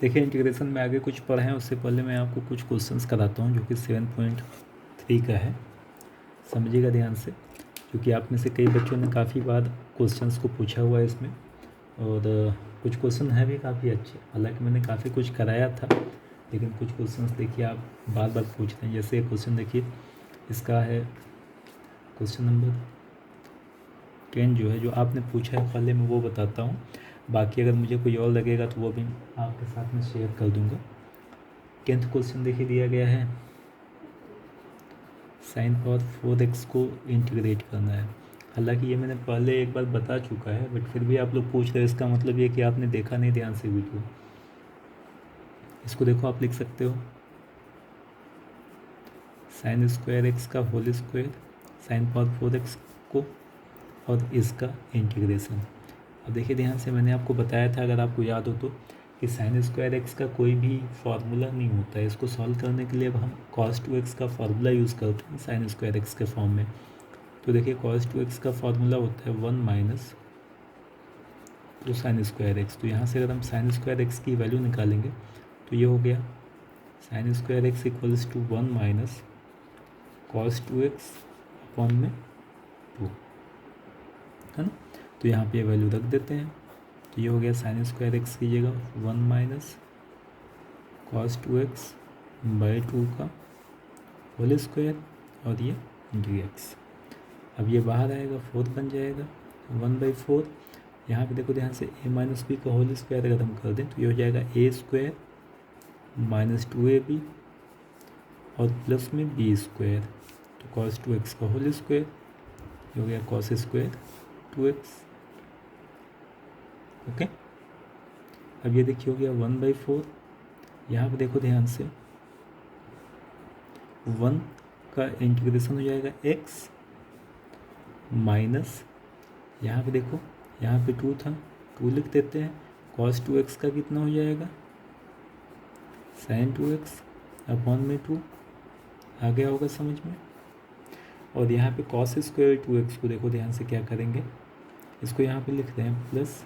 देखिए इंटीग्रेशन में आगे कुछ पढ़े हैं, उससे पहले मैं आपको कुछ क्वेश्चंस कराता हूँ जो कि 7.3 का है। समझिएगा ध्यान से, क्योंकि आप में से कई बच्चों ने काफ़ी बार क्वेश्चंस को पूछा हुआ है इसमें, और कुछ क्वेश्चन हैं भी काफ़ी अच्छे। हालांकि मैंने काफ़ी कुछ कराया था, लेकिन कुछ क्वेश्चंस देखिए आप बार बार पूछते हैं। जैसे क्वेश्चन देखिए, इसका है क्वेश्चन नंबर 10 जो है, जो आपने पूछा है पहले मैं वो बताता हूँ। बाकी अगर मुझे कोई और लगेगा तो वो भी आपके साथ में शेयर कर दूँगा। 10th क्वेश्चन देखिए दिया गया है, sin पावर 4x को इंटीग्रेट करना है। हालांकि ये मैंने पहले एक बार बता चुका है, बट फिर भी आप लोग पूछ रहे हैं, इसका मतलब ये कि आपने देखा नहीं ध्यान से वीडियो। इसको देखो, आप लिख सकते हो sin स्क्वायर एक्स का whole square, sin power 4x को, और इसका इंटीग्रेशन। अब देखिए ध्यान से, मैंने आपको बताया था, अगर आपको याद हो तो, कि साइन स्क्वायर एक्स का कोई भी फार्मूला नहीं होता है। इसको सॉल्व करने के लिए अब हम cos 2x का फार्मूला यूज़ करते हैं साइन स्क्वायर एक्स के फॉर्म में। तो देखिए cos 2x का फार्मूला होता है 1 माइनस 2 साइन स्क्वायर एक्स। तो यहाँ से अगर हम साइन स्क्वायर एक्स की वैल्यू निकालेंगे तो ये हो गया sine square X equals to 1 minus cos 2x upon में 2, है ना। तो यहाँ पे वैल्यू रख देते हैं, तो ये हो गया साइन स्क्वायर एक्स की जगह 1 माइनस cos 2x बाई 2 का होल स्क्वायर, और ये dx। अब ये बाहर आएगा, 4 बन जाएगा 1/4। यहाँ पे देखो ध्यान से, a माइनस बी का होल स्क्वायर अगर हम कर दें तो ये हो जाएगा a स्क्वायर माइनस 2ab और प्लस में b स्क्वायर। तो cos 2x का होल स्क्वायर, ये हो गया cos स्क्वायर 2x। ओके, अब ये देखिए हो गया 1/4। यहाँ पे देखो ध्यान से, 1 का इंटीग्रेशन हो जाएगा x माइनस, यहाँ पे देखो, यहाँ पे 2 था, 2 लिख देते हैं। cos 2x का कितना हो जाएगा, sin 2x अपॉन में 2। आ गया होगा समझ में। और यहाँ पे cos स्क्वायर 2x को देखो ध्यान से क्या करेंगे, इसको यहाँ पे लिखते हैं plus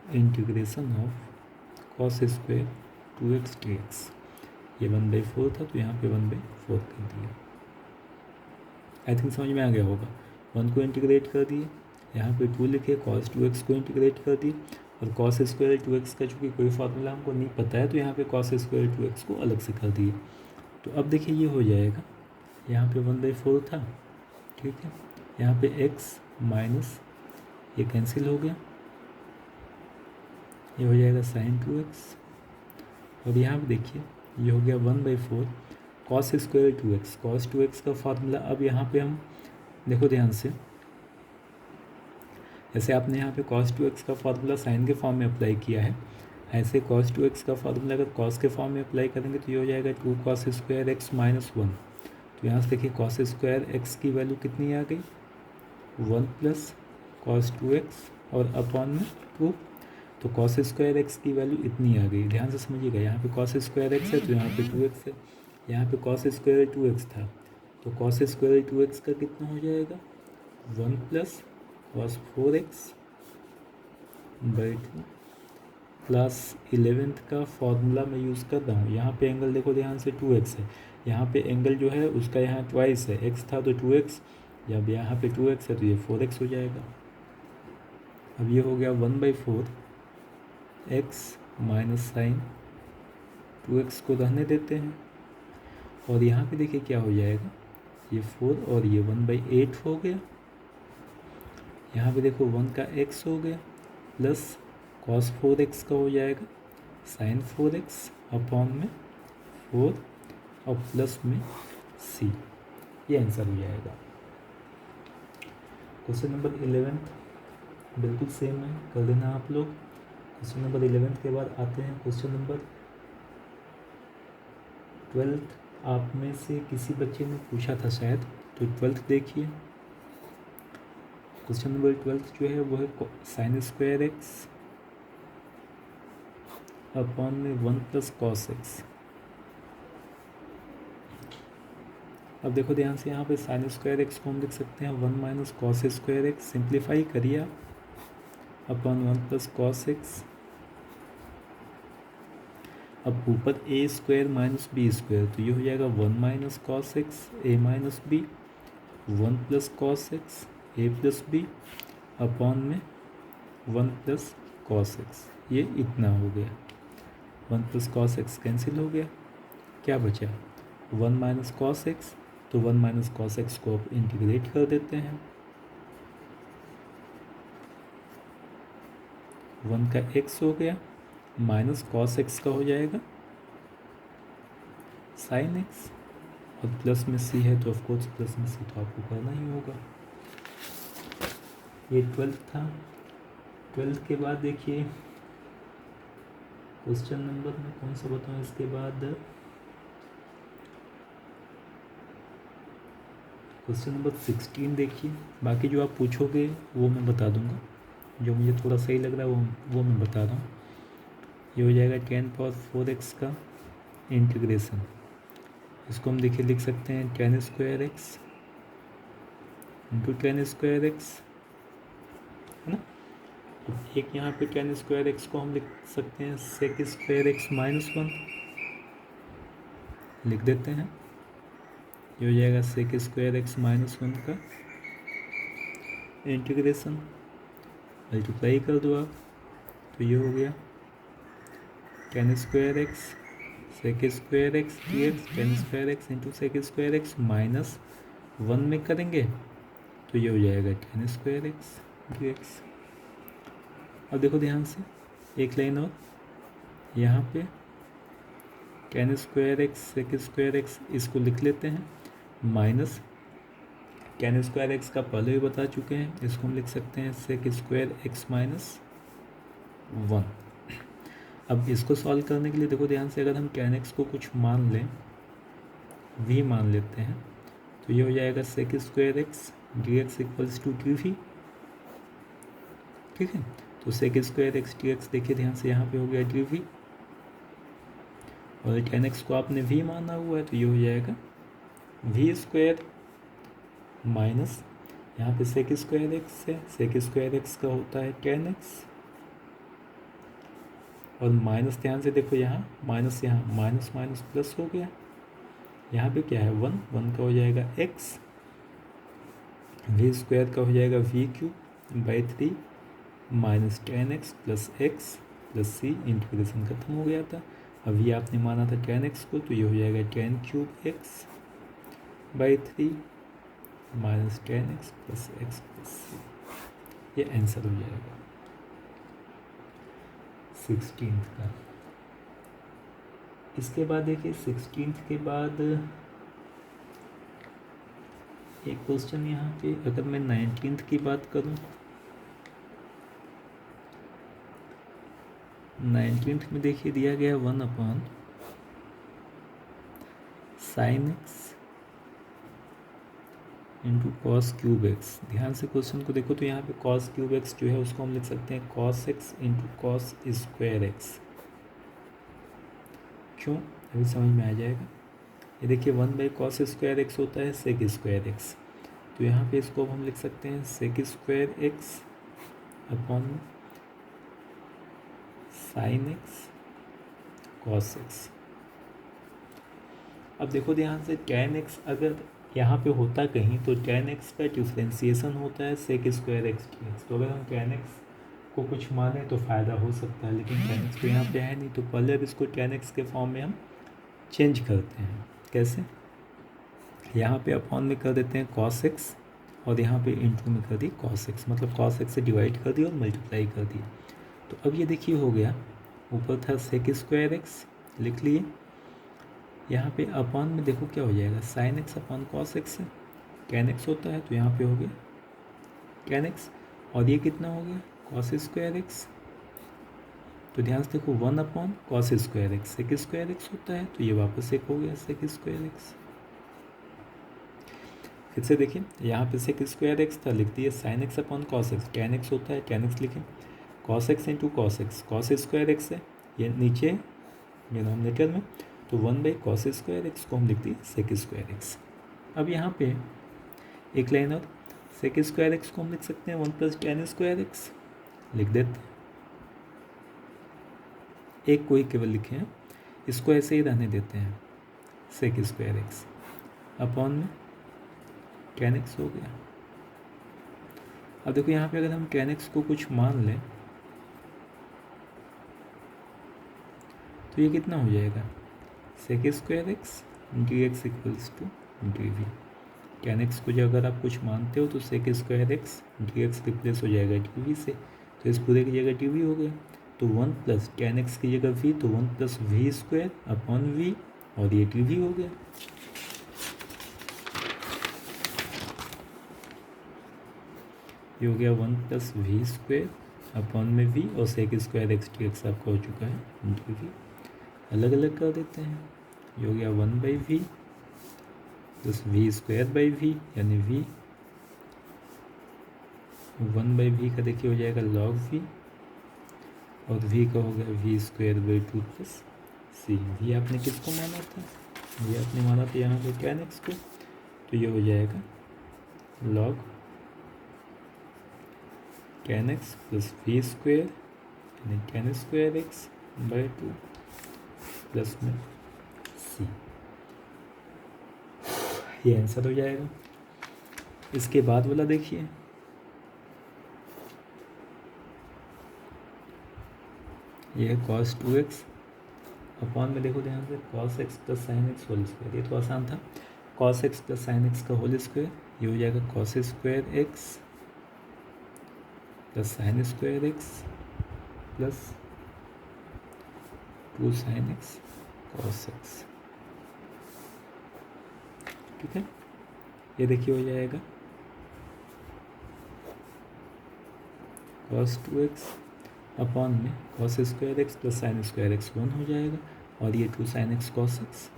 integration of cos square 2x dx। ये 1/4 था, तो यहाँ पे 1/4 कर दिया। आई थिंक समझ में आ गया होगा। 1 को इंटीग्रेट कर दिए, यहाँ पे 2 लिखे, cos 2x को इंटीग्रेट कर दिए, और cos स्क्वायर 2x का चूँकि कोई फार्मूला हमको नहीं पता है, तो यहाँ पे cos स्क्वायर 2x को अलग से कर दिए। तो अब देखिए ये हो जाएगा, यहाँ पे 1/4 था, ठीक है। यहाँ पे x माइनस ये कैंसिल हो गया, ये हो जाएगा sin 2x। और यहाँ पे देखिए ये हो गया 1/4 cos square 2x। cos 2x का फार्मूला अब यहाँ पे हम देखो ध्यान से, जैसे आपने यहाँ पे cos 2x का फार्मूला साइन के फॉर्म में अप्लाई किया है, ऐसे cos 2x का फार्मूला अगर cos के फॉर्म में अप्लाई करेंगे तो ये हो जाएगा 2 cos स्क्वायर x माइनस 1। तो यहाँ से देखिए cos स्क्वायर x की वैल्यू कितनी आ गई, 1 प्लस cos 2x और अपॉन में 2। तो cos स्क्वायर x की वैल्यू इतनी आ गई। ध्यान से समझिएगा, यहाँ पे cos स्क्वायर x है तो यहाँ पे 2x है, यहाँ पे cos स्क्वायर 2x था, तो cos स्क्वायर 2x का कितना हो जाएगा, 1 plus cos 4x by 2। Class 11th का फॉर्मूला मैं यूज़ कर रहा हूँ। यहाँ पे एंगल देखो ध्यान से 2x है, यहाँ पे एंगल जो है उसका यहाँ ट्वाइस है, x था तो 2x, जब यहाँ पे 2x है तो ये 4x हो जाएगा। अब ये हो गया 1/4 x माइनस साइन 2x को रहने देते हैं, और यहाँ पे देखिए क्या हो जाएगा, ये 4 और ये 1/8 हो गया। यहाँ पे देखो 1 का x हो गया, प्लस cos 4x का हो जाएगा sin 4x अपॉन में 4 और प्लस में c। ये आंसर हो जाएगा। क्वेश्चन नंबर 11 बिल्कुल सेम है, कर देना आप लोग। क्वेश्चन नंबर 11 के बाद आते हैं क्वेश्चन नंबर 12। आप में से किसी बच्चे ने पूछा था शायद, तो 12 देखिए। क्वेश्चन नंबर 12 जो है वो है साइन स्क्वायर एक्स अपॉन में 1 प्लस कॉस एक्स। अब देखो ध्यान से, यहाँ पे साइन स्क्वायर एक्स को हम लिख सकते हैं 1 minus cos square x, simplify करिए आप, अपॉन 1 प्लस कॉस एक्स। अब ऊपर a square minus b square, तो ये हो जाएगा 1 minus cos x a minus b, 1 plus cos x a plus b upon में 1 प्लस कॉस एक्स, ये इतना हो गया। 1 प्लस कॉस एक्स कैंसिल हो गया, क्या बचा 1 माइनस कॉस एक्स, तो 1 माइनस कॉस एक्स को अब इंटीग्रेट कर देते हैं। 1 का एक्स हो गया माइनस कॉस एक्स का हो जाएगा साइन एक्स, और प्लस में सी है तो ऑफकोर्स प्लस में सी तो आपको करना ही होगा। ये 12th था। 12th के बाद देखिए क्वेश्चन नंबर में कौन सा बताऊँ इसके बाद, क्वेश्चन नंबर 16 देखिए। बाकी जो आप पूछोगे वो मैं बता दूंगा, जो मुझे थोड़ा सही लग रहा है वो मैं बता रहा हूँ। ये हो जाएगा 10 पावर 4x का इंटीग्रेशन, इसको हम देखिए लिख सकते हैं 10 square X into 10 square x, है ना। एक यहाँ पे 10 स्क्वायर एक्स को हम लिख सकते हैं सेक स्क्वायर एक्स माइनस 1, लिख देते हैं। ये हो जाएगा सेक स्क्वायर एक्स माइनस 1 का इंटीग्रेशन, मल्टीप्लाई कर दो आप, तो ये हो गया 10 square X sec square X D X, 10 square X into sec square X minus 1 में करेंगे तो ये हो जाएगा 10 स्क्वायर एक्स डी एक्स। अब देखो ध्यान से एक लाइन और, यहाँ पे 10 square X sec square X इसको लिख लेते हैं, माइनस 10 स्क्वायर एक्स का पहले भी बता चुके हैं, इसको हम लिख सकते हैं सेक स्क्वायर एक्स माइनस 1। अब इसको सॉल्व करने के लिए देखो ध्यान से, अगर हम 10 एक्स को कुछ मान लें, v मान लेते हैं, तो ये हो जाएगा sec square X D X equals to D V, ठीक है। तो sec square X D X देखिए ध्यान से, यहाँ पे हो गया डी वी, और 10 एक्स को आपने v माना हुआ है, तो ये हो जाएगा वी स्क्वायर माइनस, यहाँ पे सेक स्क्वायर एक्स है, सेक स्क्वायर एक्स का होता है 10 एक्स, और माइनस ध्यान से देखो यहाँ माइनस, यहाँ माइनस माइनस प्लस हो गया, यहाँ पे क्या है 1 का हो जाएगा x, वी स्क्वायर का हो जाएगा V cube by 3 minus 10x plus x plus C, integration खत्म हो गया था। अब ये आपने माना था 10x को, तो ये हो जाएगा 10 cube x by 3 minus 10x plus x plus सी, ये आंसर हो जाएगा 16th का। इसके बाद देखिए 16th के बाद एक क्वेश्चन यहाँ पे, अगर मैं 19th की बात करूँ, 19th में देखिए दिया गया 1 upon sine x into cos cube x. ध्यान से क्वेश्चन को देखो, तो यहाँ पे कॉस क्यूब एक्स जो है उसको हम लिख सकते हैं cos x into cos square x. क्यों, अभी समझ में आ जाएगा। ये देखिए 1 बाई कॉस स्क्वायर एक्स होता है सेक स्क्वायर एक्स, तो यहाँ पे इसको हम लिख सकते हैं sec square X upon sine X cos x. अब देखो ध्यान से tan x अगर यहाँ पे होता कहीं, तो tan x का डिफ्रेंसिएशन होता है sec square X D X, तो अगर हम tan x को कुछ माने तो फ़ायदा हो सकता है, लेकिन tan x तो यहाँ पे है नहीं, तो पहले अब इसको tan x के फॉर्म में हम चेंज करते हैं। कैसे, यहाँ पे अपॉन में कर देते हैं cos x, और यहाँ पे इंटू में कर दी cos x, मतलब cos x से डिवाइड कर दिया और मल्टीप्लाई कर दिया। तो अब ये देखिए हो गया, ऊपर था सेक स्क्वायर एक्स लिख लिए, यहाँ पे अपॉन में देखो क्या हो जाएगा, sine x upon cos x है, tan x होता है, तो यहाँ पे हो गया tan x, और ये कितना हो गया कॉस स्क्वायर एक्स, तो ध्यान से देखो 1 upon cos square X, sec square X होता है, तो ये वापस एक हो गया सेक स्क्वायर एक्स। फिर से देखिए, यहाँ पे सेक स्क्वायर एक्स था, लिख दिए sine x upon cos x, tan x होता है tan x लिखें, cos x into cos x, cos square x है ये नीचे डिनोमिनेटर में, तो 1 बाई कॉस स्क्वायर एक्स को हम लिख दिए सेक स्क्वायर एक्स। अब यहाँ पे एक लाइन और, सेक स्क्वायर एक्स को हम लिख सकते हैं 1 प्लस tan स्क्वायर एक्स, लिख देते हैं, एक को ही केवल लिखे हैं, इसको ऐसे ही रहने देते हैं, सेक स्क्वायर एक्स अपॉन में टेन एक्स हो गया। अब देखो यहाँ पे अगर हम टेन एक्स को कुछ मान लें तो ये कितना हो जाएगा, sec square X D X equals to D V. Tan X को जो अगर आप कुछ मानते हो तो sec square X D X replace हो जाएगा डी वी से, तो इस पूरे की जगह डी वी हो गया। तो वन प्लस टेन एक्स की जगह वी, तो one plus we square upon V, और ये डी वी हो गया। ये हो गया one plus we square upon में वी, और sec square X D X आपका हो चुका है डी वी। अलग अलग कर देते हैं, ये हो गया one by V plus we square by V, यानी वी वन बाई वी का देखिए हो जाएगा लॉग वी, और वी का हो गया V square by two plus C. V आपने किसको माना था, वी आपने माना था यहाँ पे टेन एक्स को, तो ये हो जाएगा log tan x plus we square यानी tan square x by two plus में सी, ये आंसर हो जाएगा। इसके बाद वाला देखिए, ये है कॉस टू एक्स अपॉन में, देखो ध्यान से cos X plus sine X whole square, ये तो आसान था। Cos X plus sine X का होल स्क्वायर, ये हो जाएगा cos square X plus sine square X plus two sine X cos X, ठीक है। ये देखिए हो जाएगा कॉस टू एक्स अपॉन में cos square X plus sine square X one हो जाएगा, और ये two sine X cos X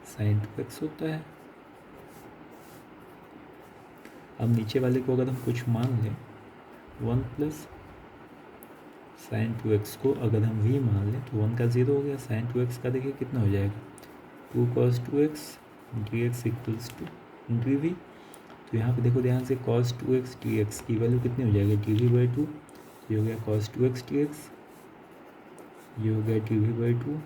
sine two x होता है। अब नीचे वाले को अगर हम कुछ मान लें, one plus sine two x को अगर हम वी मान लें तो वन का ज़ीरो हो गया, साइन टू एक्स का देखिए कितना हो जाएगा, two cos two x D X equals to D V. तो यहाँ पे देखो ध्यान से cos two x D X की वैल्यू कितनी हो जाएगी, डी वी बाई टू। ये हो गया cos two x D x, ये हो गया D we by two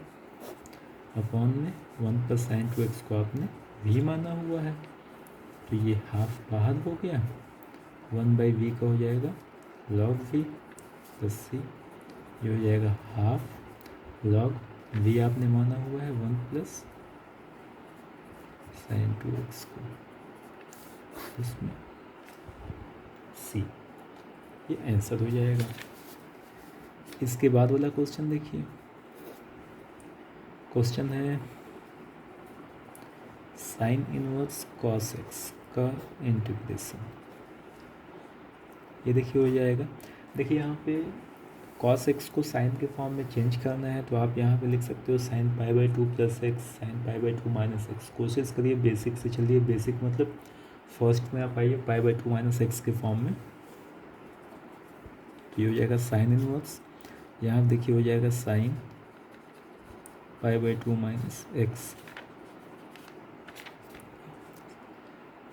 upon में one plus sine two x को आपने वी माना हुआ है, तो ये हाफ बाहर हो गया, वन बाई वी का हो जाएगा लॉग वी प्लस सी, ये हो जाएगा हाफ लॉग वी आपने माना हुआ है one plus sine two x को इसमें सी, ये आंसर हो जाएगा। इसके बाद वाला क्वेश्चन देखिए, क्वेश्चन है साइन इनवर्स कॉस एक्स का इंटीग्रेशन। ये देखिए हो जाएगा, देखिए यहाँ पे कॉस एक्स को साइन के फॉर्म में चेंज करना है, तो आप यहाँ पे लिख सकते हो sine pi by two plus x sine pi by two minus x. कोशिश करिए बेसिक से चलिए, बेसिक मतलब फर्स्ट में आप आइए pi by two minus x के फॉर्म में, तो ये हो जाएगा साइन इनवर्स। यहाँ देखिए हो जाएगा sine pi by two minus x,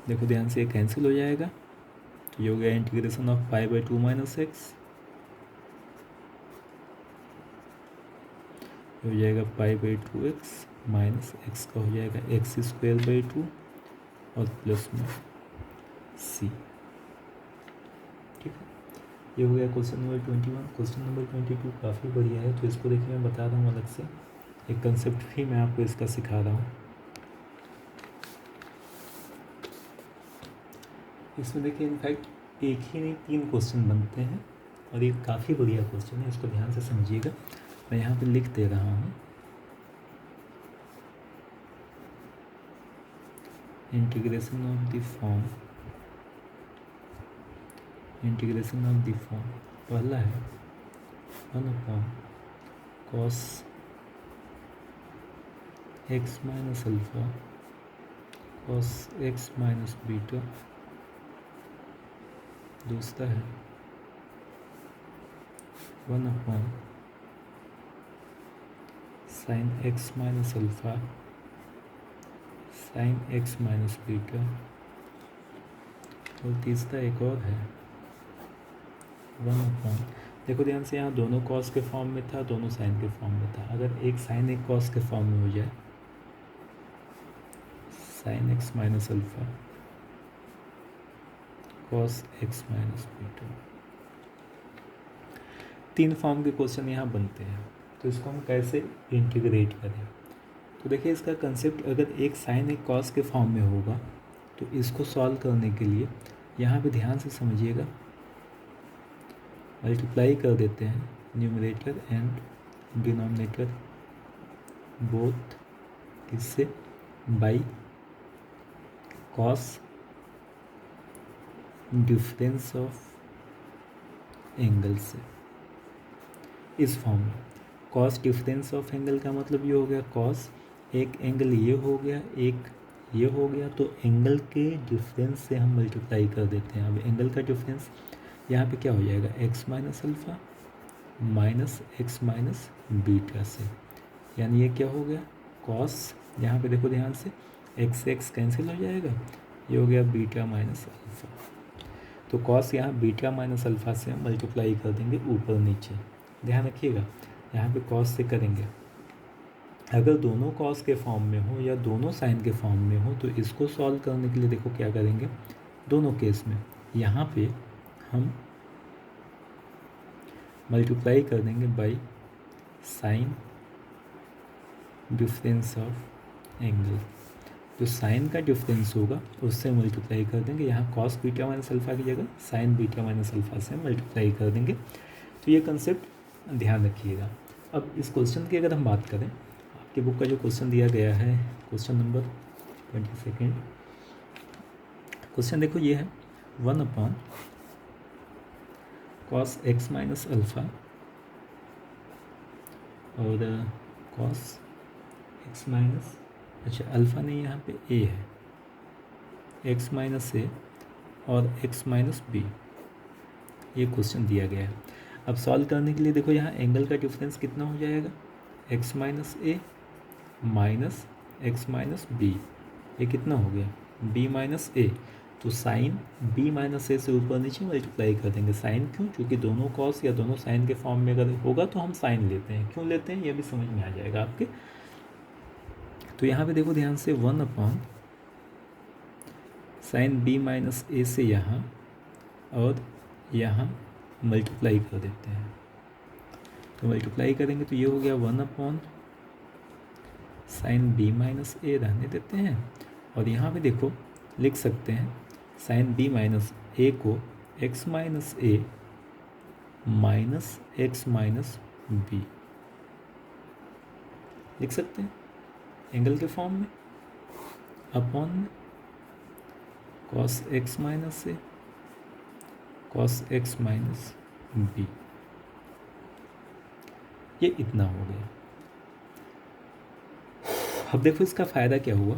देखो ध्यान से ये कैंसिल हो जाएगा, तो ये हो गया integration of pi by two minus x, हो जाएगा pi by two x minus x का हो जाएगा एक्स स्क्वायर बाई टू और प्लस में सी, ठीक है। ये हो गया क्वेश्चन नंबर 21। क्वेश्चन नंबर 22 काफ़ी बढ़िया है, तो इसको देखिए मैं बता रहा हूँ अलग से, एक कंसेप्ट भी मैं आपको इसका सिखा रहा हूँ। इसमें देखिए इनफैक्ट एक ही नहीं 3 क्वेश्चन बनते हैं, और ये काफ़ी बढ़िया क्वेश्चन है, इसको ध्यान से समझिएगा। मैं यहाँ पे लिख दे रहा हूँ, integration of the form, integration of the form पहला है one upon cos x minus alpha cos x minus beta, दूसरा है one upon sine x minus alpha sine x minus beta, और तीसरा एक और है वन अपॉन, देखो ध्यान से, यहाँ दोनों कॉस के फॉर्म में था, दोनों साइन के फॉर्म में था। अगर एक साइन एक कॉस के फॉर्म में हो जाए, sine x minus alpha cos x minus beta, 3 form के क्वेश्चन यहाँ बनते हैं। तो इसको हम कैसे इंटीग्रेट करें? तो देखिए इसका कंसेप्ट, अगर एक साइन एक कॉस के फॉर्म में होगा तो इसको सॉल्व करने के लिए यहाँ पे ध्यान से समझिएगा, मल्टीप्लाई कर देते हैं न्यूमरेटर एंड डिनोमिनेटर बोथ किससे, by cos difference of angle से। इस फॉर्म में कॉस डिफरेंस ऑफ एंगल का मतलब ये हो गया, कॉस एक एंगल ये हो गया, एक ये हो गया, तो एंगल के डिफरेंस से हम मल्टीप्लाई कर देते हैं। अब एंगल का डिफरेंस यहाँ पे क्या हो जाएगा, x minus alpha minus x minus beta से, यानी ये क्या हो गया, कॉस, यहाँ पे देखो ध्यान से, एक्स एक्स कैंसिल हो जाएगा, ये हो गया बीटा माइनस अल्फ़ा। तो कॉस यहाँ बीटा माइनस अल्फ़ा से हम मल्टीप्लाई कर देंगे ऊपर नीचे। ध्यान रखिएगा, यहाँ पे कॉस से करेंगे। अगर दोनों कॉस के फॉर्म में हो या दोनों साइन के फॉर्म में हो तो इसको सॉल्व करने के लिए देखो क्या करेंगे, दोनों केस में यहाँ पे हम मल्टीप्लाई कर देंगे by sine difference of angle. जो साइन का डिफरेंस होगा उससे मल्टीप्लाई कर देंगे, यहाँ कॉस बीटा माइनस अल्फ़ा की जगह साइन बीटा माइनस अल्फ़ा से मल्टीप्लाई कर देंगे। तो ये कंसेप्ट ध्यान रखिएगा। अब इस क्वेश्चन की अगर हम बात करें, आपकी बुक का जो क्वेश्चन दिया गया है, क्वेश्चन नंबर 22, क्वेश्चन देखो ये है 1 upon cos x minus alpha और कॉस एक्स माइनस, अच्छा अल्फ़ा नहीं, यहाँ पे ए है, एक्स माइनस ए और एक्स माइनस बी, ये क्वेश्चन दिया गया है। अब सॉल्व करने के लिए देखो यहाँ एंगल का डिफरेंस कितना हो जाएगा, x minus a minus x minus B, ये कितना हो गया, बी माइनस ए। तो साइन बी माइनस ए से ऊपर नीचे मल्टीप्लाई कर देंगे। साइन क्यों, क्योंकि दोनों कॉस या दोनों साइन के फॉर्म में अगर होगा तो हम साइन लेते हैं, क्यों लेते हैं ये भी समझ में आ जाएगा आपके। तो यहाँ पे देखो ध्यान से 1 अपॉन साइन बी माइनस ए से यहाँ और यहाँ मल्टीप्लाई कर देते हैं। तो मल्टीप्लाई करेंगे तो ये हो गया 1 अपॉन साइन बी माइनस ए, रहने देते हैं, और यहाँ पे देखो लिख सकते हैं साइन बी माइनस ए को x minus a minus x minus B लिख सकते हैं एंगल के फॉर्म में, अपॉन में cos x minus a cos x minus B, ये इतना हो गया। अब देखो इसका फ़ायदा क्या हुआ,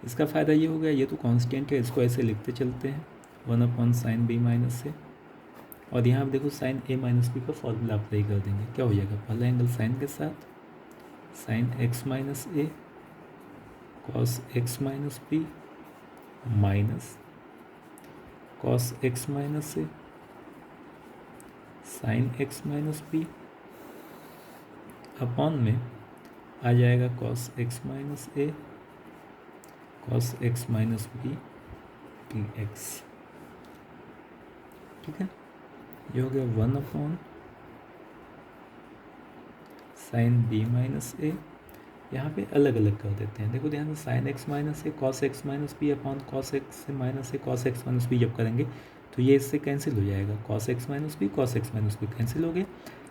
इसका फ़ायदा ये हो गया, ये तो कांस्टेंट है, इसको ऐसे लिखते चलते हैं 1 अपॉन साइन बी माइनस से, और यहाँ पे देखो साइन ए माइनस बी का फॉर्मूला अप्लाई कर देंगे, क्या हो जाएगा, पहला एंगल साइन के साथ sine x minus a cos x minus b minus cos x minus a sine x minus B, upon में आ जाएगा cos x minus a cos x minus b d x. ठीक है, ये हो गया 1 upon sine b minus a, यहाँ पे अलग अलग कर देते हैं। देखो ध्यान से, sine x minus a cos x minus B upon cos x minus a cos x minus b जब करेंगे तो ये इससे कैंसिल हो जाएगा, cos x minus b cos x minus b cancel हो गया,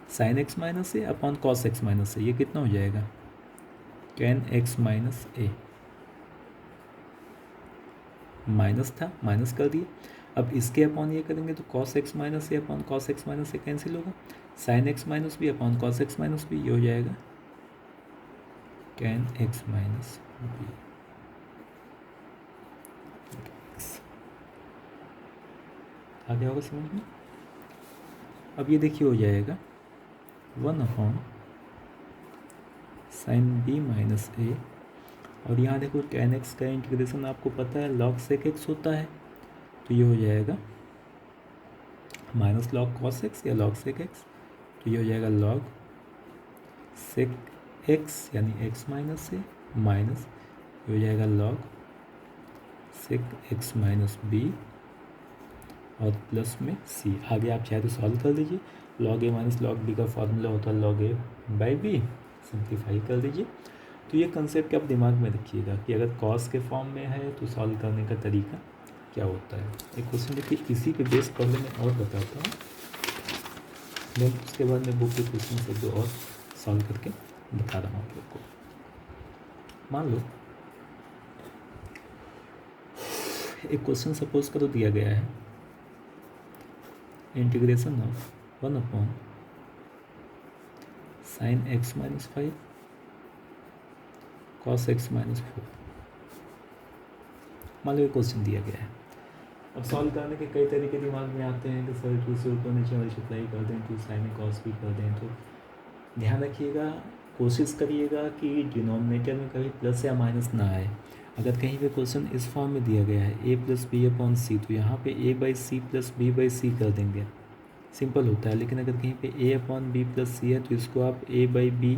sine x minus A upon cos x minus a, ये कितना हो जाएगा, tan x minus a, minus था माइनस कर दिए। अब इसके अपॉन ये करेंगे तो cos x minus A upon cos x minus A cancel होगा, sine x minus B upon cos x minus B, ये हो जाएगा टेन एक्स माइनस बी। आ गया होगा समझ में। अब ये देखिए हो जाएगा 1 अपॉन साइन बी माइनस ए, और यहाँ देखो टेन एक्स का इंटीग्रेशन आपको पता है लॉग सेक एक्स होता है, तो ये हो जाएगा माइनस लॉग कॉस एक्स या लॉग सेक एक्स, तो ये हो जाएगा log sec x यानी x माइनस से माइनस ये हो जाएगा log sec x minus b और प्लस में c। आगे आप चाहे तो सॉल्व कर लीजिए। log a minus log b का फॉर्मूला होता है log a by b, simplify कर दीजिए। तो ये कंसेप्ट आप दिमाग में रखिएगा कि अगर कॉस के फॉर्म में है तो सॉल्व करने का तरीका क्या होता है। एक क्वेश्चन देखिए, इसी पे बेस पहले मैं और बताता हूँ, देन उसके बाद मैं बुक के क्वेश्चन से दो और सॉल्व करके बता रहा हूँ आप लोग को। मान लो एक क्वेश्चन सपोज करो दिया गया है, integration of 1 upon sine x minus 5 cos x minus 4। मान लो ये क्वेश्चन दिया गया है। अब सॉल्व करने के कई तरीके दिमाग में आते हैं कि सर 2 से ऊपर नीचे मल्टीप्लाई कर दें, 2 साइन कॉस भी कर दें। तो ध्यान रखिएगा, कोशिश करिएगा कि डिनोमिनेटर में कभी प्लस या माइनस ना आए। अगर कहीं पे क्वेश्चन इस फॉर्म में दिया गया है a plus b upon c, तो यहाँ पे a by c plus b by c कर देंगे, सिंपल होता है। लेकिन अगर कहीं पे a upon b plus c है तो इसको आप a by b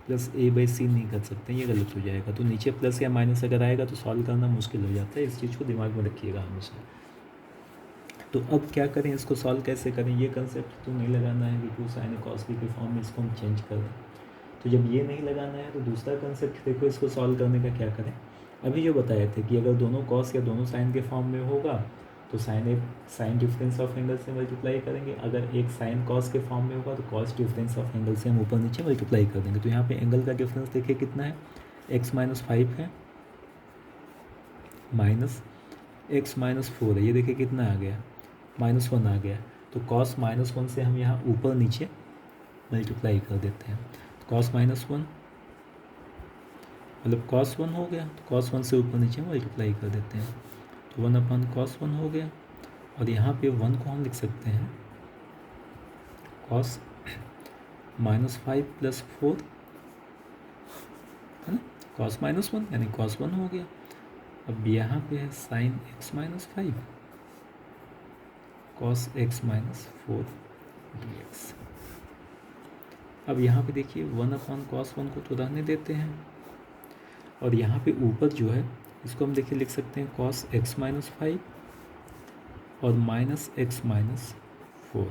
plus a by c नहीं कर सकते, ये गलत हो जाएगा। तो नीचे प्लस या माइनस अगर आएगा तो सॉल्व करना मुश्किल हो जाता है, इस चीज़ को दिमाग में रखिएगा हमेशा। तो अब क्या करें, इसको सॉल्व कैसे करें, ये कंसेप्ट तो नहीं लगाना है कि 2 साइन कॉस बी के फॉर्म में इसको हम चेंज कर दें। तो जब ये नहीं लगाना है तो दूसरा कंसेप्ट देखो, इसको सॉल्व करने का क्या करें। अभी जो बताए थे कि अगर दोनों कॉस या दोनों साइन के फॉर्म में होगा तो साइन डिफरेंस ऑफ एंगल से मल्टीप्लाई करेंगे। अगर एक साइन कॉस के फॉर्म में होगा तो कॉस डिफरेंस ऑफ एंगल से हम ऊपर नीचे मल्टीप्लाई कर देंगे। तो यहाँ पे एंगल का डिफरेंस देखिए कितना है, x माइनस 5 है माइनस x माइनस 4 है, ये देखिए कितना आ गया, -1 आ गया। तो कॉस -1 से हम यहाँ ऊपर नीचे मल्टीप्लाई कर देते हैं। तो कॉस -1 मतलब cos 1 हो गया, तो cos 1 से ऊपर नीचे मल्टीप्लाई कर देते हैं। तो 1 अपॉन cos 1 हो गया, और यहाँ पे 1 को हम लिख सकते हैं cos -5 प्लस 4 है ना, cos -1 यानी cos 1 हो गया। अब यहाँ पे है sine x minus 5 cos x minus 4 dx। अब यहाँ पे देखिए 1 अपॉन cos 1 को तो रहने देते हैं, और यहाँ पे ऊपर जो है इसको हम देखिए लिख सकते हैं cos x माइनस 5 और माइनस x माइनस 4।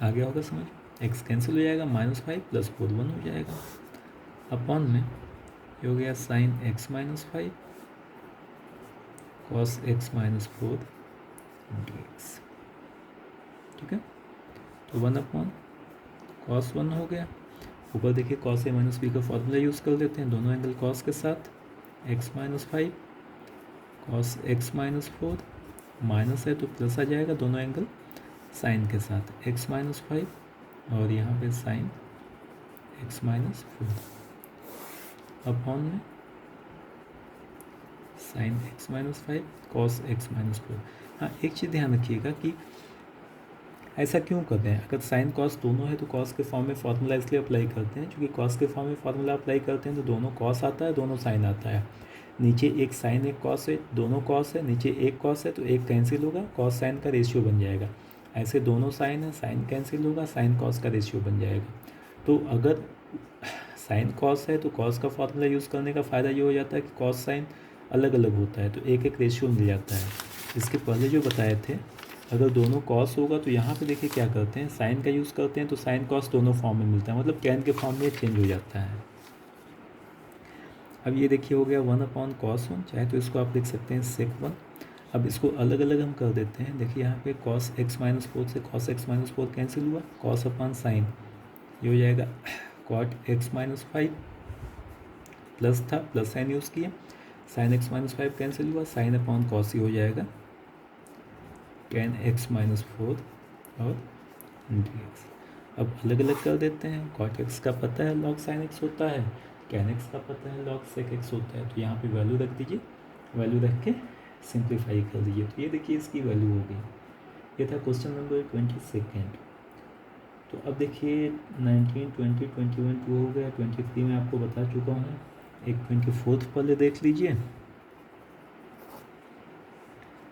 आ गया होगा समझ, x कैंसिल हो जाएगा, -5 प्लस 4 1 हो जाएगा, अपॉन में ये हो गया sine x minus 5 cos x minus 4 dx। ठीक है, तो 1 अपॉन cos 1 हो गया। ऊपर देखिए cos a माइनस बी का फॉर्मूला यूज़ कर देते हैं, दोनों एंगल cos के साथ, x minus 5 cos x minus 4 minus है तो प्लस आ जाएगा, दोनों एंगल साइन के साथ, x माइनस 5 और यहाँ पे साइन x माइनस 4 अपॉन में sine x minus 5 cos x minus 4। हाँ, एक चीज़ ध्यान रखिएगा कि ऐसा क्यों करते हैं, अगर साइन कॉस दोनों है तो कॉस के फॉर्म में फार्मूला इसलिए अप्लाई करते हैं क्योंकि कॉस के फॉर्म में फार्मूला अप्लाई करते हैं तो दोनों कॉस आता है, दोनों साइन आता है। नीचे एक साइन एक कॉस है, दोनों कॉस है, नीचे एक कॉस है तो एक कैंसिल होगा, कॉस साइन का रेशियो बन जाएगा। ऐसे दोनों साइन है, साइन कैंसिल होगा, साइन कॉस का रेशियो बन जाएगा। तो अगर साइन कॉस है तो कॉस का फॉर्मूला यूज़ करने का फ़ायदा ये हो जाता है कि कॉस साइन अलग अलग होता है तो एक एक रेशियो मिल जाता है। इसके पहले जो बताए थे, अगर दोनों कॉस होगा तो यहाँ पे देखिए क्या करते हैं, साइन का यूज़ करते हैं तो साइन कॉस दोनों फॉर्म में मिलता है, मतलब टैन के फॉर्म में चेंज हो जाता है। अब ये देखिए हो गया 1 अपॉन कॉस 1, चाहे तो इसको आप लिख सकते हैं सेक 1। अब इसको अलग अलग हम कर देते हैं, देखिए यहाँ पे कॉस x माइनस 4 से कॉस x माइनस 4 कैंसिल हुआ, कॉस अपॉन साइन ये हो जाएगा कॉट x माइनस 5, प्लस था प्लस साइन यूज़ किया, साइन x माइनस 5 कैंसिल हुआ, साइन अपॉन कॉस ये हो जाएगा tan x माइनस 4 और dx। अब अलग अलग कर देते हैं, cot x का पता है log sin x होता है, tan x का पता है log sec x होता है, तो यहाँ पे वैल्यू रख दीजिए, वैल्यू रख के सिंप्लीफाई कर दीजिए। तो ये देखिए इसकी वैल्यू हो गई। ये था क्वेश्चन नंबर 22। तो अब देखिए 19, 20, 21 2 हो गया, 23 में आपको बता चुका हूँ, एक 24 पहले देख लीजिए।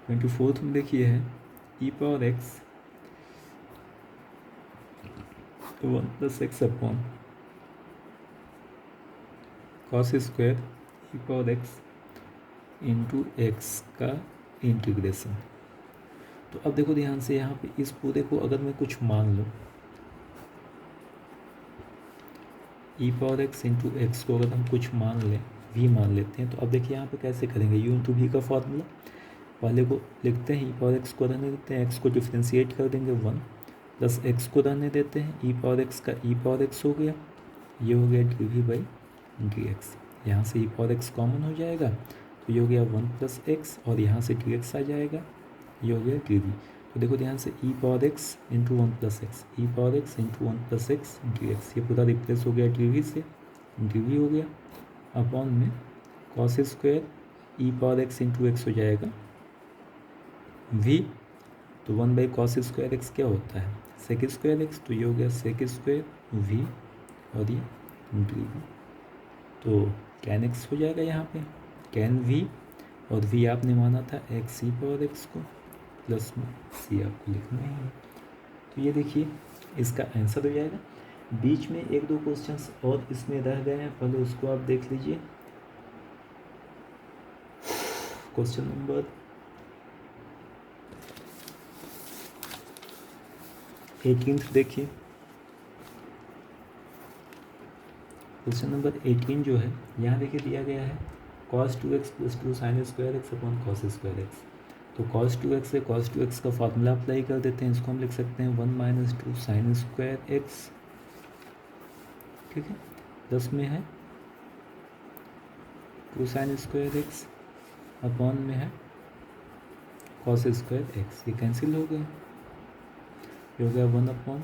24 में देखिए है e power x one plus x upon cos square e power x into x का इंटीग्रेशन। तो अब देखो ध्यान से, यहाँ पे इस पूरे को अगर मैं कुछ मान लूँ, ई पावर एक्स इंटू एक्स को अगर हम कुछ मान लें, वी मान लेते हैं, तो अब देखिए यहाँ पे कैसे करेंगे, यू इंटू वी का फॉर्मूला पहले को लिखते हैं, ई पावर एक्स को रहने देते हैं, एक्स को डिफ्रेंशिएट कर देंगे 1 प्लस एक्स को रहने देते हैं, ई पावर एक्स का ई पावर एक्स हो गया, ये हो गया D we by D X. यहाँ से ई पावर एक्स कॉमन हो जाएगा, तो ये हो गया 1 प्लस एक्स, और यहाँ से डी एक्स आ जाएगा, ये हो गया डी वी। तो देखो ध्यान से, e power x into 1 plus x, e power x into 1 plus x D x, ये पूरा रिप्लेस हो गया डी वी से, डी वी हो गया अपॉन में cos square e power x into x हो जाएगा वी, तो 1 बाई कॉस स्क्वायर एक्स क्या होता है, सेक स्क्वायर एक्स, तो ये हो गया सेक स्क्वायर वी और ये डी वी। तो कैन एक्स हो जाएगा यहाँ पे, कैन वी, और वी आपने माना था एक्स ई पावर एक्स को, प्लस में सी आपको लिखना है। तो ये देखिए इसका आंसर हो जाएगा। बीच में एक दो क्वेश्चंस और इसमें रह गए हैं, पहले उसको आप देख लीजिए। क्वेश्चन नंबर 18 देखिए, क्वेश्चन नंबर 18 जो है, यहाँ देखिए दिया गया है cos 2x plus 2 sign square X upon cos square x. तो cos 2x से cos 2x का फार्मूला अप्लाई कर देते हैं, इसको हम लिख सकते हैं 1 माइनस 2 साइन स्क्वायर एक्स, ठीक है, प्लस में है 2 साइन स्क्वायर एक्स अपॉन में है कॉस स्क्वायर एक्स, ये कैंसिल हो गया, ये हो गया 1 अपॉन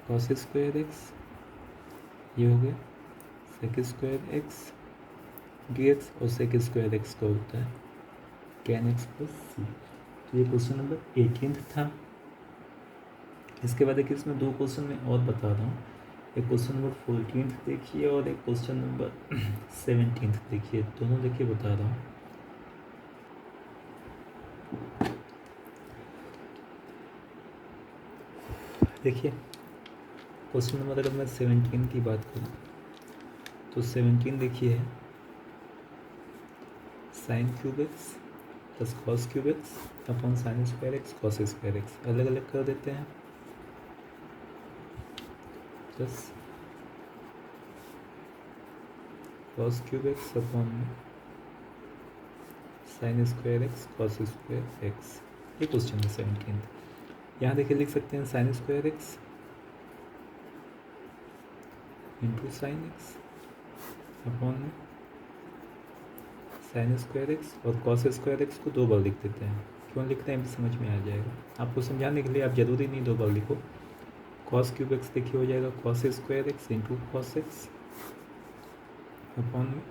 कॉस स्क्वायर एक्स, ये हो गया sec square X D X, और सेक स्क्वायर एक्स का होता है कैन एक्स प्लस सी। तो ये क्वेश्चन नंबर 18 था। इसके बाद देखिए इसमें दो क्वेश्चन मैं और बता रहा हूँ, एक क्वेश्चन नंबर 14 देखिए और एक क्वेश्चन नंबर 17 देखिए, दोनों देखिए बता रहा हूँ। देखिए क्वेश्चन नंबर अगर मैं 17 की बात करूँ तो 17 देखिए है sine cube x plus cos cube x upon sign square x cos square x, अलग अलग कर देते हैं, plus cos cube x upon sign square x cos square x. ये क्वेश्चन है 17। यहाँ देखिए लिख सकते हैं sign square X into sine x upon में साइन स्क्वायर एक्स, और कॉस स्क्वायर एक्स को 2 बार लिख देते हैं। क्यों लिखते हैं समझ में आ जाएगा, आपको समझाने के लिए आप ज़रूरी नहीं 2 बार लिखो। कॉस क्यूब एक्स देखिए हो जाएगा cos square X into cos X upon में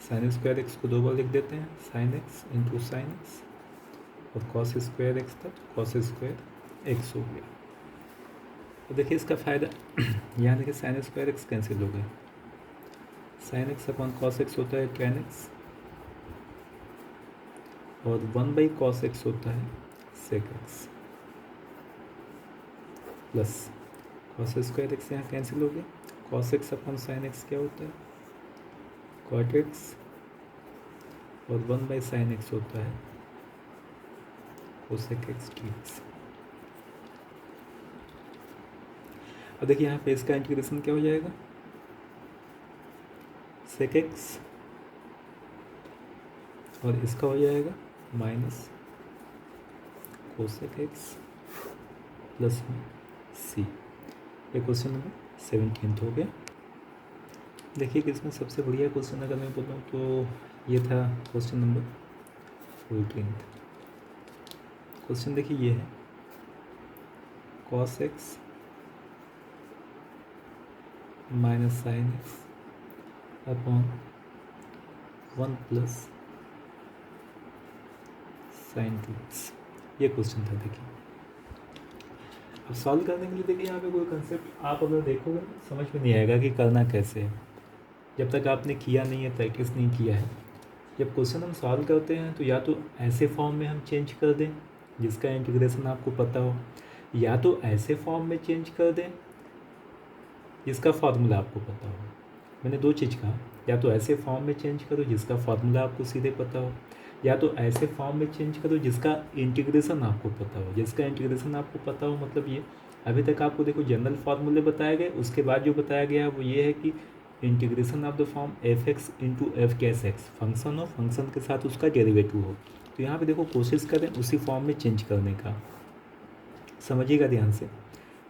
साइन स्क्वायर एक्स को 2 बार लिख देते हैं, sine x into sine x, और कॉस स्क्वायर एक्स था तो कॉस स्क्वायर एक्स हो गया। तो देखिए इसका फ़ायदा, यहाँ देखिए साइन स्क्वायर एक्स कैंसिल हो गया, sine x upon cos X होता है कैन एक्स, और 1 बाई कॉस एक्स होता है sec X, plus cos square X यहाँ कैंसिल हो गया, cos X upon sine X क्या होता है कॉट एक्स, और 1 बाई साइन एक्स होता है कोसेक एक्स डी एक्स। अब देखिए यहाँ पे इसका इंटीग्रेशन क्या हो जाएगा, सेक एक्स, और इसका हो जाएगा माइनस कोसेक एक्स प्लस में सी। ये क्वेश्चन नंबर 17 हो गया। देखिए कि इसमें सबसे बढ़िया क्वेश्चन अगर मैं बोलूँ तो ये था क्वेश्चन नंबर 14। क्वेश्चन देखिए ये है cos x minus sine x upon 1 plus sign 2x, ये क्वेश्चन था। देखिए अब सॉल्व करने के लिए देखिए यहाँ पे कोई कंसेप्ट आप अगर देखोगे समझ में नहीं आएगा कि करना कैसे है, जब तक आपने किया नहीं है, प्रैक्टिस नहीं किया है। जब क्वेश्चन हम सॉल्व करते हैं तो या तो ऐसे फॉर्म में हम चेंज कर दें जिसका इंटीग्रेशन आपको पता हो, या तो ऐसे फॉर्म में चेंज कर दें जिसका फार्मूला आपको पता हो। मैंने दो चीज़ कहा, या तो ऐसे फॉर्म में चेंज करो जिसका फार्मूला आपको सीधे पता हो, या तो ऐसे फॉर्म में चेंज करो जिसका इंटीग्रेशन आपको पता हो। जिसका इंटीग्रेशन आपको पता हो मतलब ये, अभी तक आपको देखो जनरल फार्मूले बताए गए, उसके बाद जो बताया गया है वो ये है कि integration of the form F X into F कैस एक्स, फंक्शन हो, फंक्शन के साथ उसका डेरिवेटिव हो। तो यहाँ पे देखो कोशिश करें उसी फॉर्म में चेंज करने का, समझिएगा ध्यान से।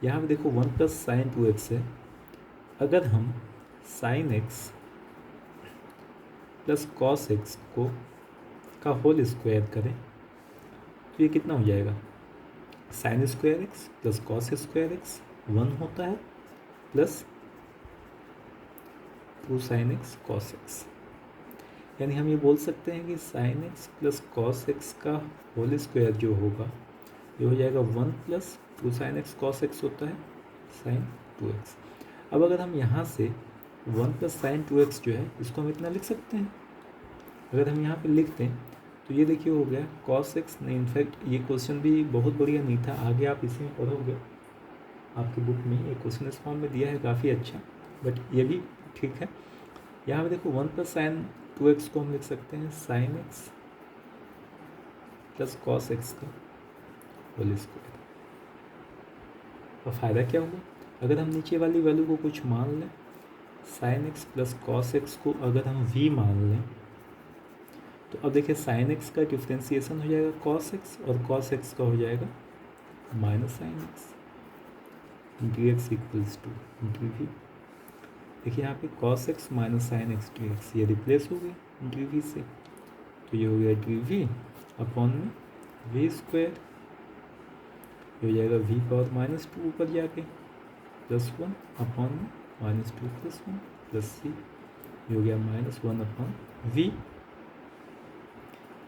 यहाँ पे देखो 1 प्लस साइन 2x है, अगर हम sine x plus cos x को का होल स्क्वायर करें तो ये कितना हो जाएगा, sign square X plus cos square x 1 होता है, plus 2 sign X cos x. यानी हम ये बोल सकते हैं कि sine x plus cos X का होल स्क्वायर जो होगा ये हो जाएगा 1 plus 2 sign X cos X होता है साइन 2x। अब अगर हम यहाँ से 1 प्लस साइन 2x जो है इसको हम इतना लिख सकते हैं। अगर हम यहाँ पे लिखते हैं तो ये देखिए हो गया कॉस एक्स। नहीं, इनफैक्ट ये क्वेश्चन भी बहुत बढ़िया नहीं था, आगे आप इसी में पढ़ोगे, आपकी बुक में एक क्वेश्चन इस फॉर्म में दिया है काफ़ी अच्छा, बट ये भी ठीक है। यहाँ पे देखो 1 प्लस साइन 2x को हम लिख सकते हैं sine x plus cos X का होल स्क्वायर। और फ़ायदा क्या होगा, अगर हम नीचे वाली वैल्यू को कुछ मान लें, sine x plus cos x को अगर हम v मान लें तो अब देखिए साइन एक्स का डिफ्रेंसिएशन हो जाएगा कॉस एक्स, और कॉस एक्स का हो जाएगा minus sine X D X equals to D V. देखिए यहाँ पे cos x minus sine X D x ये रिप्लेस हो गया डी वी से, तो ये हो गया डी वी अपॉन में वी स्क्वायर, ये हो जाएगा वी पावर माइनस 2 ऊपर जाके प्लस 1 अपॉन में माइनस 2 प्लस 1 प्लस सी, ये हो गया माइनस 1 अपॉन वी,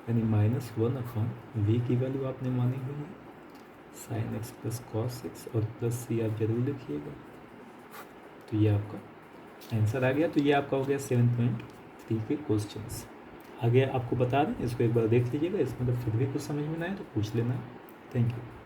यानी माइनस 1 अपॉन वी की वैल्यू आपने मानी हुई है sine x plus cos X, और प्लस सी आप जरूर लिखिएगा। तो ये आपका आंसर आ गया। तो ये आपका हो गया 7.3 के क्वेश्चंस। आगे आपको बता दें, इसको एक बार देख लीजिएगा, इसमें तो फिर भी कुछ समझ में ना आए तो पूछ लेना। Thank you.